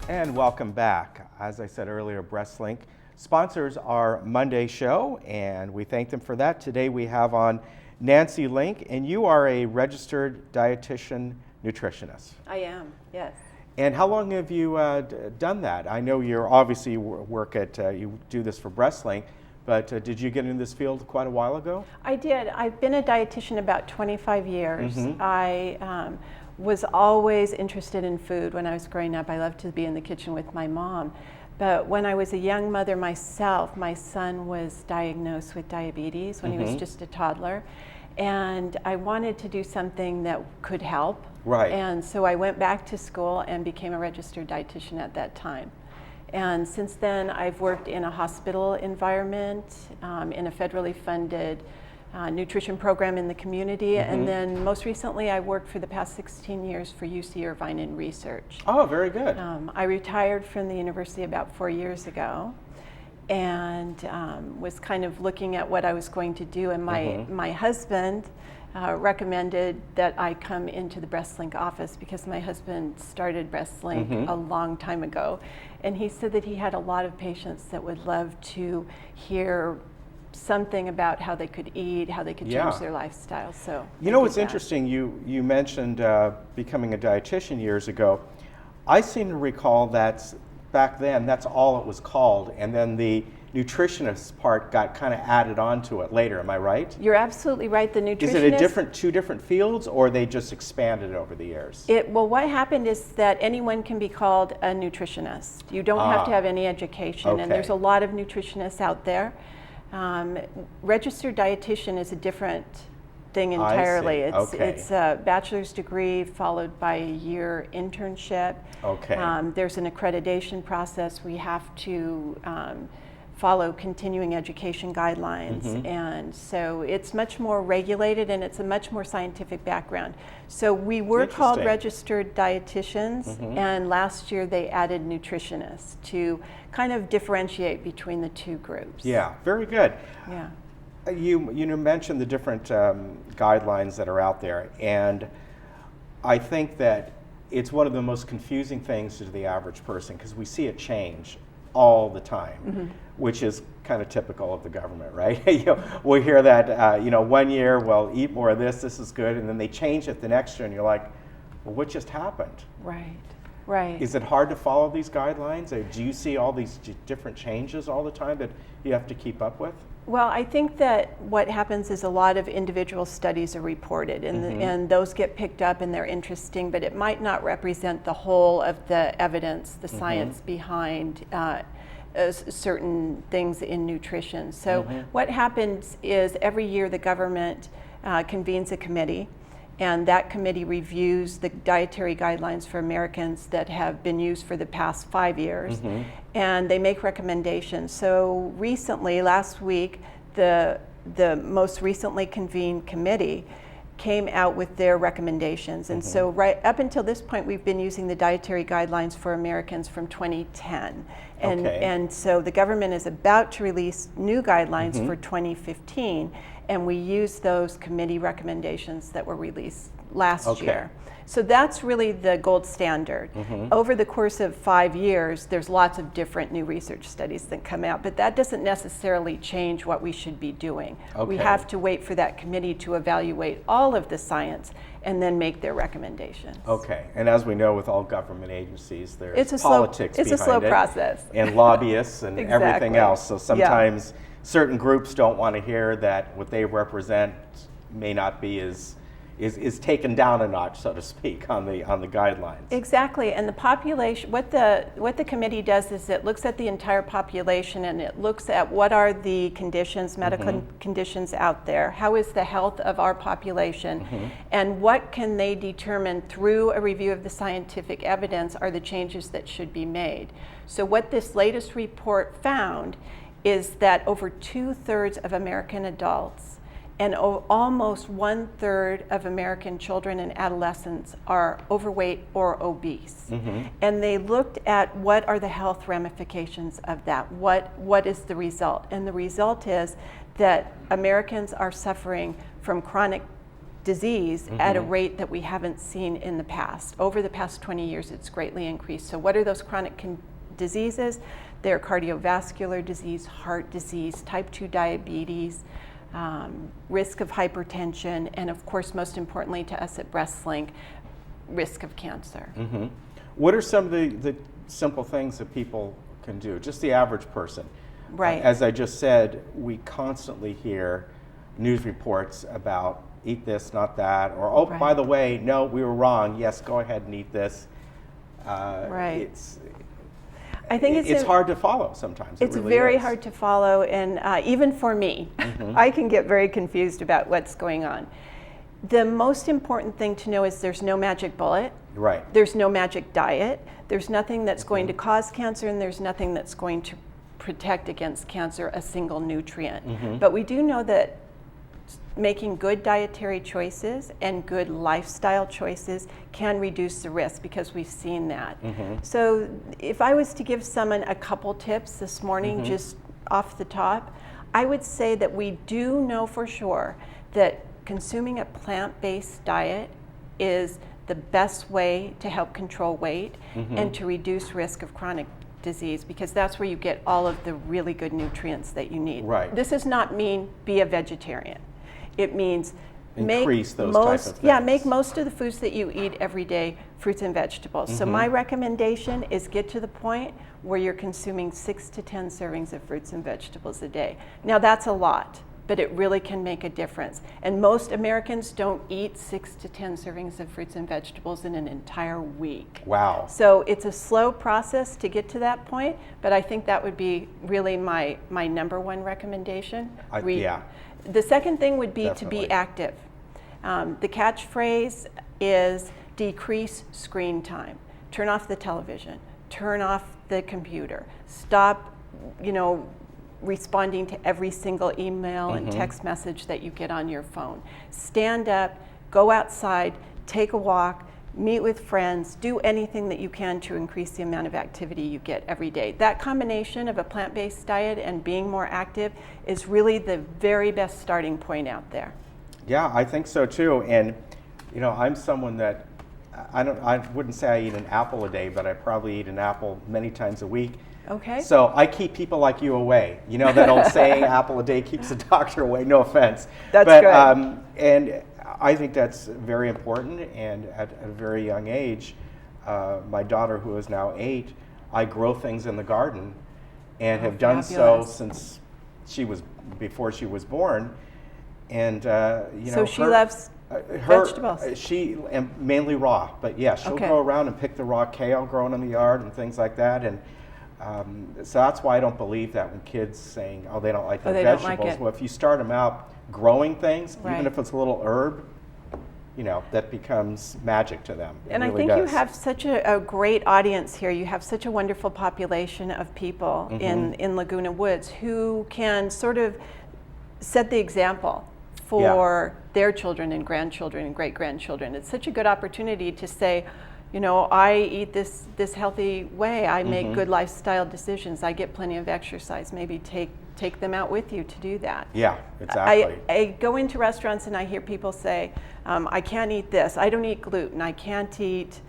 And welcome back. As I said earlier, Breastlink sponsors our Monday show, and we thank them for that. Today we have on Nancy Link, and you are a registered dietitian nutritionist. I am, yes. And how long have you done that? I know you're obviously you do this for Breastlink, but did you get into this field quite a while ago? I did. I've been a dietitian about 25 years. Mm-hmm. I was always interested in food when I was growing up. I loved to be in the kitchen with my mom. But when I was a young mother myself, my son was diagnosed with diabetes when he was just a toddler. And I wanted to do something that could help. Right. And so I went back to school and became a registered dietitian at that time. And since then, I've worked in a hospital environment, in a federally funded nutrition program in the community, and then most recently I worked for the past 16 years for UC Irvine in research. Oh, very good. I retired from the university about 4 years ago, and was kind of looking at what I was going to do, and my husband recommended that I come into the Breastlink office because my husband started Breastlink a long time ago, and he said that he had a lot of patients that would love to hear something about how they could eat, how they could change their lifestyle. So you know what's interesting, you mentioned becoming a dietitian years ago. I seem to recall that back then that's all it was called, and then the nutritionist part got kind of added onto it later. Am I right? You're absolutely right. The nutritionist. Is it two different fields, or they just expanded over the years? Well, what happened is that anyone can be called a nutritionist. You don't have to have any education, and there's a lot of nutritionists out there. Registered dietitian is a different thing entirely. It's a bachelor's degree followed by a year internship. There's an accreditation process. We have to follow continuing education guidelines, and so it's much more regulated, and it's a much more scientific background. So we were called registered dietitians, and last year they added nutritionists to kind of differentiate between the two groups. Yeah, very good. Yeah. You mentioned the different guidelines that are out there, and I think that it's one of the most confusing things to the average person because we see it change all the time, which is kind of typical of the government, right? We hear that, 1 year, well, eat more of this is good, and then they change it the next year, and you're like, well, what just happened? Right. Is it hard to follow these guidelines? Do you see all these different changes all the time that you have to keep up with? Well, I think that what happens is a lot of individual studies are reported, and those get picked up and they're interesting, but it might not represent the whole of the evidence, the science behind certain things in nutrition. So what happens is every year the government convenes a committee, and that committee reviews the dietary guidelines for Americans that have been used for the past 5 years, and they make recommendations. So recently, last week, the most recently convened committee came out with their recommendations, and so right up until this point we've been using the dietary guidelines for Americans from 2010, and so the government is about to release new guidelines for 2015, and we use those committee recommendations that were released last year. So that's really the gold standard. Over the course of 5 years, there's lots of different new research studies that come out, but that doesn't necessarily change what we should be doing. We have to wait for that committee to evaluate all of the science and then make their recommendations. And as we know with all government agencies, there's politics behind it. It's a slow process. And lobbyists and everything else. So sometimes certain groups don't want to hear that what they represent may not be is taken down a notch, so to speak, on the guidelines. Exactly, and the population, what the committee does is it looks at the entire population, and it looks at what are the conditions, medical conditions out there, how is the health of our population, and what can they determine through a review of the scientific evidence are the changes that should be made. So what this latest report found is that over 2/3 of American adults and almost 1/3 of American children and adolescents are overweight or obese. And they looked at what are the health ramifications of that, what is the result? And the result is that Americans are suffering from chronic disease at a rate that we haven't seen in the past. Over the past 20 years, it's greatly increased. So what are those chronic diseases? They're cardiovascular disease, heart disease, type 2 diabetes, risk of hypertension, and of course, most importantly to us at Breastlink, risk of cancer. What are some of the simple things that people can do, just the average person? Right. As I just said, we constantly hear news reports about eat this, not that, or oh, by the way, no, we were wrong. Yes, go ahead and eat this. Right. I think it's hard to follow sometimes. It's really very hard to follow, and even for me, I can get very confused about what's going on. The most important thing to know is there's no magic bullet. Right. There's no magic diet. There's nothing that's going to cause cancer, and there's nothing that's going to protect against cancer, a single nutrient. But we do know that making good dietary choices and good lifestyle choices can reduce the risk, because we've seen that. So if I was to give someone a couple tips this morning, just off the top, I would say that we do know for sure that consuming a plant-based diet is the best way to help control weight and to reduce risk of chronic disease, because that's where you get all of the really good nutrients that you need. Right. This does not mean be a vegetarian. It means increase those types of things. Yeah, make most of the foods that you eat every day fruits and vegetables. So my recommendation is get to the point where you're consuming 6 to 10 servings of fruits and vegetables a day. Now that's a lot, but it really can make a difference. And most Americans don't eat 6 to 10 servings of fruits and vegetables in an entire week. Wow. So it's a slow process to get to that point, but I think that would be really my number one recommendation. Yeah. The second thing would be Definitely. to be active. The catchphrase is decrease screen time. Turn off the television, turn off the computer, stop, responding to every single email and text message that you get on your phone. Stand up, go outside, take a walk, meet with friends, do anything that you can to increase the amount of activity you get every day. That combination of a plant-based diet and being more active is really the very best starting point out there. Yeah, I think so too. And I'm someone that I wouldn't say I eat an apple a day, but I probably eat an apple many times a week. Okay. So I keep people like you away. You know that old saying, apple a day keeps the doctor away. No offense. That's good. And I think that's very important. And at a very young age, my daughter, who is now 8, I grow things in the garden and have done so since before she was born. And so she loves vegetables. And mainly raw, but yeah, she'll go around and pick the raw kale growing in the yard and things like that. And so that's why I don't believe that when kids saying, they don't like their vegetables. Don't like it. Well, if you start them out growing things, even if it's a little herb, that becomes magic to them. And I think you have such a great audience here. You have such a wonderful population of people in Laguna Woods who can sort of set the example for their children and grandchildren and great-grandchildren. It's such a good opportunity to say, I eat this healthy way. I make good lifestyle decisions. I get plenty of exercise. Maybe take them out with you to do that. Yeah, exactly. I go into restaurants and I hear people say, I can't eat this. I don't eat gluten. I can't eat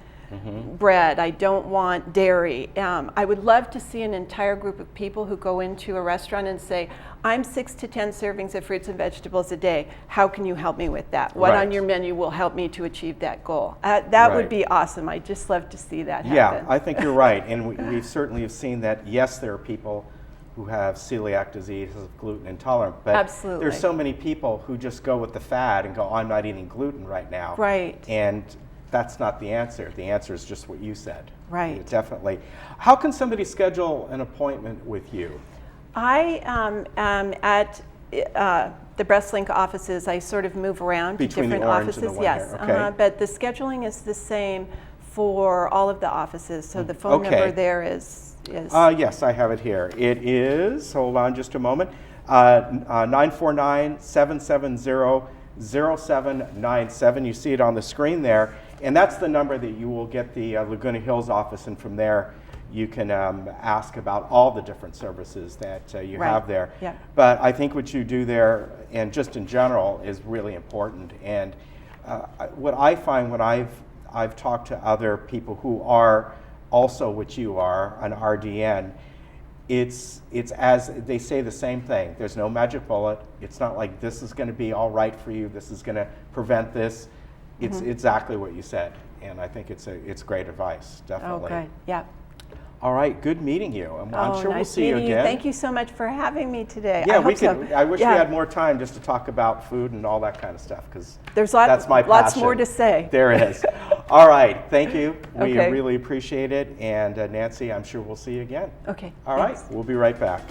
bread. I don't want dairy. I would love to see an entire group of people who go into a restaurant and say, I'm 6 to 10 servings of fruits and vegetables a day. How can you help me with that? What on your menu will help me to achieve that goal? That would be awesome. I'd just love to see that happen. Yeah, I think you're right. And we certainly have seen that, yes, there are people who have celiac disease, gluten intolerant, but there's so many people who just go with the fad and go, I'm not eating gluten right now. Right. And that's not the answer. The answer is just what you said. Right. Definitely. How can somebody schedule an appointment with you? I am at the Breastlink offices. I sort of move around to different offices. And the one here. But the scheduling is the same for all of the offices. So the phone number there is. Yes, I have it here. It is, hold on just a moment, 949-770-0797. You see it on the screen there. And that's the number that you will get the Laguna Hills office, and from there you can ask about all the different services that you have there. Yeah. But I think what you do there, and just in general, is really important. And what I find when I've talked to other people who are also what you are, an RDN, it's as they say the same thing. There's no magic bullet. It's not like this is going to be all right for you. This is going to prevent this. It's exactly what you said, and I think it's great advice, definitely. Oh, good. Yeah. All right, good meeting you. I'm sure we'll nice see you meeting again. Thank you so much for having me today. Yeah, I hope so. I wish Yeah. we had more time just to talk about food and all that kind of stuff, because There's that's my lots passion. more to say. There is. All right, thank you. We Okay. really appreciate it. And Nancy, I'm sure we'll see you again. Okay. All right, thanks. we'll be right back.